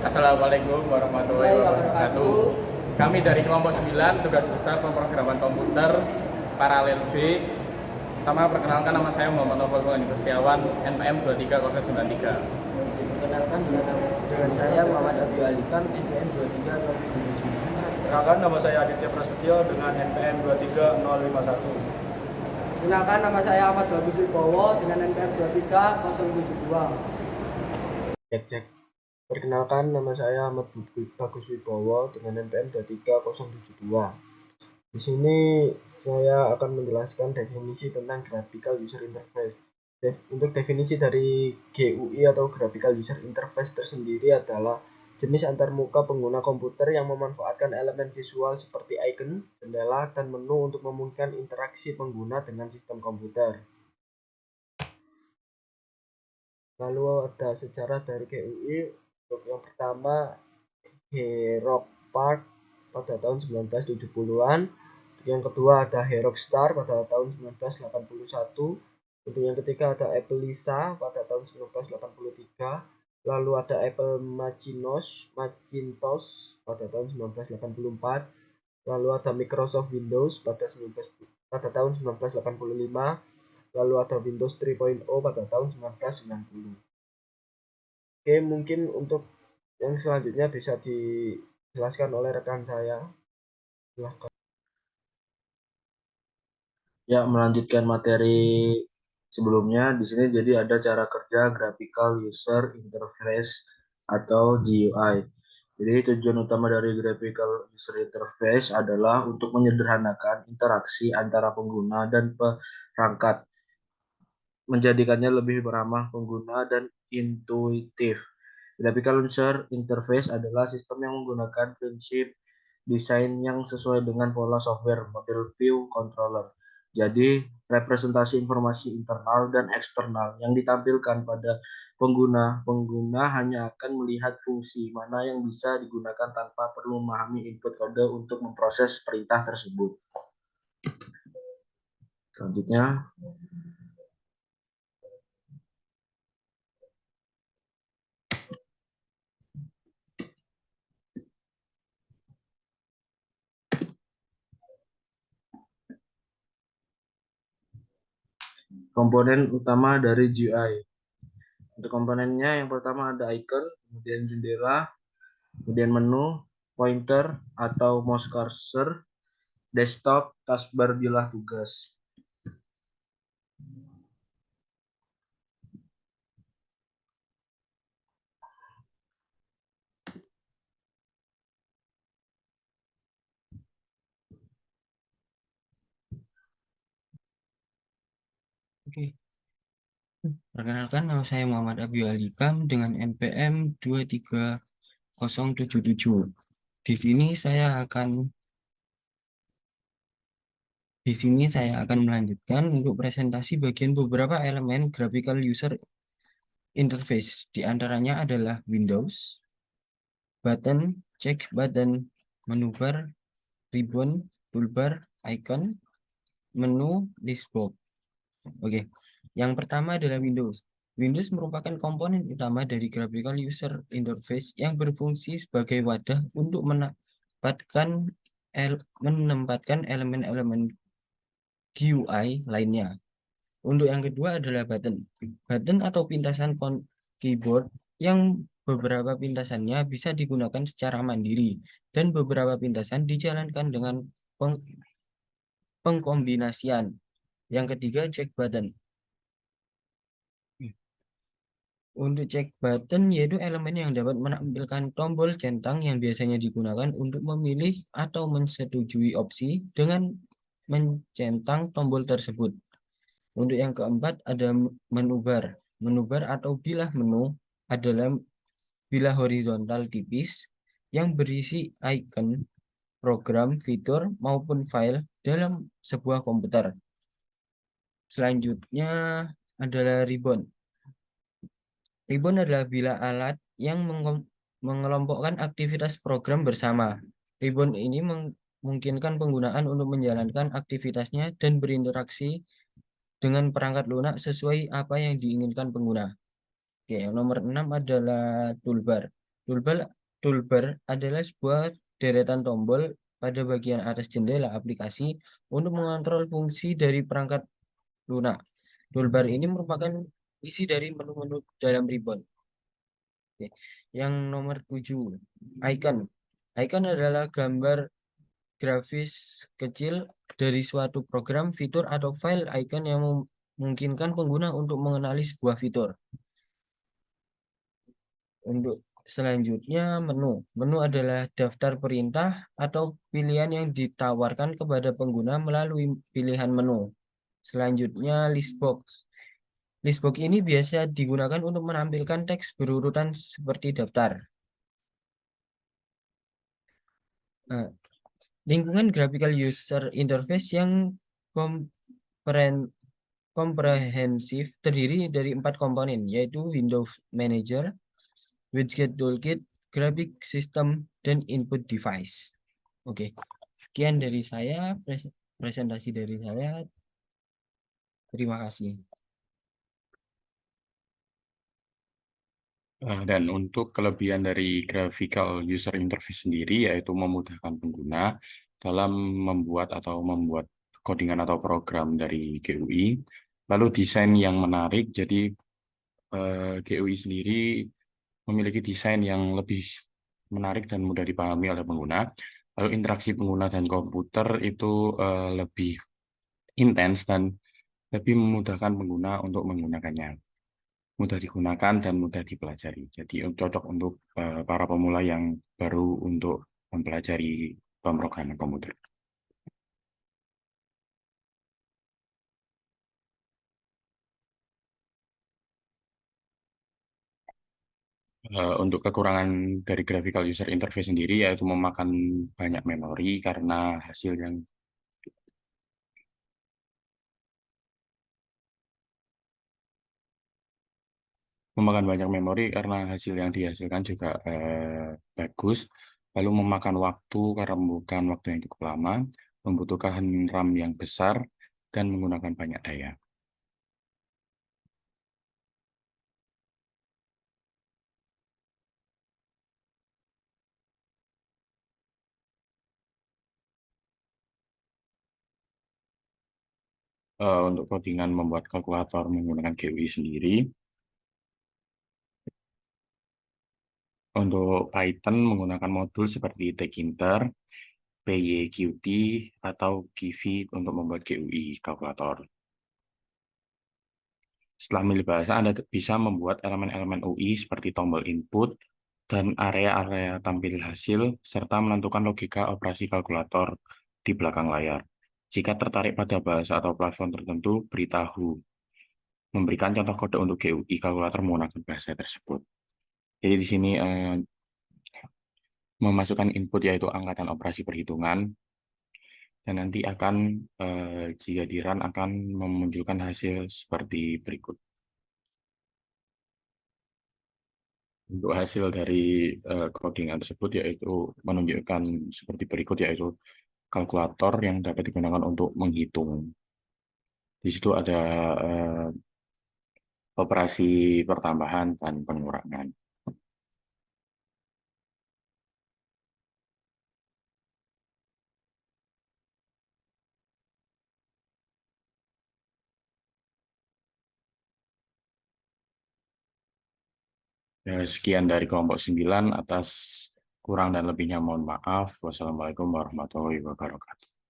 Assalamualaikum warahmatullahi wabarakatuh. Kami dari kelompok 9, tugas besar pemrograman komputer paralel B. Pertama, perkenalkan, nama saya Muhammad Novel Pengani Kursiawan, NPM 23093. Perkenalkan dengan saya Muhammad Abi Alikam, NPM 23077. Perkenalkan, nama saya Aditya Prasetyo dengan NPM 23051. Perkenalkan, nama saya Ahmad Bagus Wibowo dengan NPM 23072. Cek. Perkenalkan, nama saya Ahmad Bagus Wibowo dengan NPM 23072. Di sini saya akan menjelaskan definisi tentang Graphical User Interface. Untuk definisi dari GUI atau Graphical User Interface tersendiri adalah jenis antarmuka pengguna komputer yang memanfaatkan elemen visual seperti icon, jendela, dan menu untuk memungkinkan interaksi pengguna dengan sistem komputer. Lalu ada sejarah dari GUI. Untuk yang pertama, Heroku Park pada tahun 1970-an. Untuk yang kedua ada Heroku Star pada tahun 1981. Untuk yang ketiga ada Apple Lisa pada tahun 1983. Lalu ada Apple Macintosh pada tahun 1984. Lalu ada Microsoft Windows pada tahun 1985. Lalu ada Windows 3.0 pada tahun 1990. Oke, mungkin untuk yang selanjutnya bisa dijelaskan oleh rekan saya. Silahkan. Ya, melanjutkan materi sebelumnya, di sini jadi ada cara kerja Graphical User Interface atau GUI. Jadi tujuan utama dari Graphical User Interface adalah untuk menyederhanakan interaksi antara pengguna dan perangkat, menjadikannya lebih ramah pengguna dan intuitif. Graphical User Interface adalah sistem yang menggunakan prinsip desain yang sesuai dengan pola software model view controller. Jadi, representasi informasi internal dan eksternal yang ditampilkan pada pengguna hanya akan melihat fungsi mana yang bisa digunakan tanpa perlu memahami input kode untuk memproses perintah tersebut. Selanjutnya, komponen utama dari GUI. Untuk komponennya yang pertama ada icon, kemudian jendela, kemudian menu, pointer atau mouse cursor, desktop, taskbar, bilah tugas. Oke. Perkenalkan, nama saya Muhammad Abi Alikam dengan NPM 23077. Di sini saya akan melanjutkan untuk presentasi bagian beberapa elemen Graphical User Interface. Di antaranya adalah Windows, button, check button, menu bar, ribbon, toolbar, icon, menu, list box. Oke, yang pertama adalah Windows. Windows merupakan komponen utama dari Graphical User Interface yang berfungsi sebagai wadah untuk menempatkan elemen-elemen GUI lainnya. Untuk yang kedua adalah button. Button atau pintasan keyboard yang beberapa pintasannya bisa digunakan secara mandiri dan beberapa pintasan dijalankan dengan pengkombinasian. Yang ketiga, check button. Untuk check button yaitu elemen yang dapat menampilkan tombol centang yang biasanya digunakan untuk memilih atau mensetujui opsi dengan mencentang tombol tersebut. Untuk yang keempat ada menu bar. Menu bar atau bilah menu adalah bilah horizontal tipis yang berisi icon, program, fitur, maupun file dalam sebuah komputer. Selanjutnya adalah ribbon. Ribbon adalah bilah alat yang mengelompokkan aktivitas program bersama. Ribbon ini memungkinkan penggunaan untuk menjalankan aktivitasnya dan berinteraksi dengan perangkat lunak sesuai apa yang diinginkan pengguna. Oke, yang nomor 6 adalah toolbar. Toolbar, toolbar adalah sebuah deretan tombol pada bagian atas jendela aplikasi untuk mengontrol fungsi dari perangkat lunak. Toolbar ini merupakan isi dari menu-menu dalam ribbon. Oke. Yang nomor 7, icon. Icon adalah gambar grafis kecil dari suatu program, fitur, atau file. Icon yang memungkinkan pengguna untuk mengenali sebuah fitur. Untuk selanjutnya, menu. Menu adalah daftar perintah atau pilihan yang ditawarkan kepada pengguna melalui pilihan menu. Selanjutnya, list box. List box ini biasa digunakan untuk menampilkan teks berurutan seperti daftar. Nah, lingkungan graphical user interface yang kompren- komprehensif terdiri dari 4 komponen, yaitu Windows Manager, Widget Toolkit, Graphic System, dan Input Device. Oke, sekian dari saya, presentasi dari saya. Terima kasih. Dan untuk kelebihan dari graphical user interface sendiri yaitu memudahkan pengguna dalam membuat codingan atau program dari GUI. Lalu desain yang menarik, jadi GUI sendiri memiliki desain yang lebih menarik dan mudah dipahami oleh pengguna. Lalu interaksi pengguna dan komputer itu lebih intens dan lebih memudahkan pengguna untuk menggunakannya. Mudah digunakan dan mudah dipelajari. Jadi cocok untuk para pemula yang baru untuk mempelajari pemrograman komputer. Untuk kekurangan dari graphical user interface sendiri yaitu memakan banyak memori karena hasil yang dihasilkan juga bagus, lalu memakan waktu karena membutuhkan waktu yang cukup lama, membutuhkan RAM yang besar, dan menggunakan banyak daya. Untuk codingan membuat kalkulator menggunakan GUI sendiri. Untuk Python menggunakan modul seperti tkinter, pyqt, atau Givi untuk membuat GUI kalkulator. Setelah milih bahasa, Anda bisa membuat elemen-elemen UI seperti tombol input dan area-area tampil hasil, serta menentukan logika operasi kalkulator di belakang layar. Jika tertarik pada bahasa atau platform tertentu, beritahu. Memberikan contoh kode untuk GUI kalkulator menggunakan bahasa tersebut. Jadi di sini memasukkan input yaitu angkatan operasi perhitungan, dan nanti akan jika di run akan memunculkan hasil seperti berikut. Untuk hasil dari codingan tersebut yaitu menunjukkan seperti berikut, yaitu kalkulator yang dapat digunakan untuk menghitung. Di situ ada operasi pertambahan dan pengurangan. Sekian dari kelompok 9. Atas kurang dan lebihnya mohon maaf. Wassalamualaikum warahmatullahi wabarakatuh.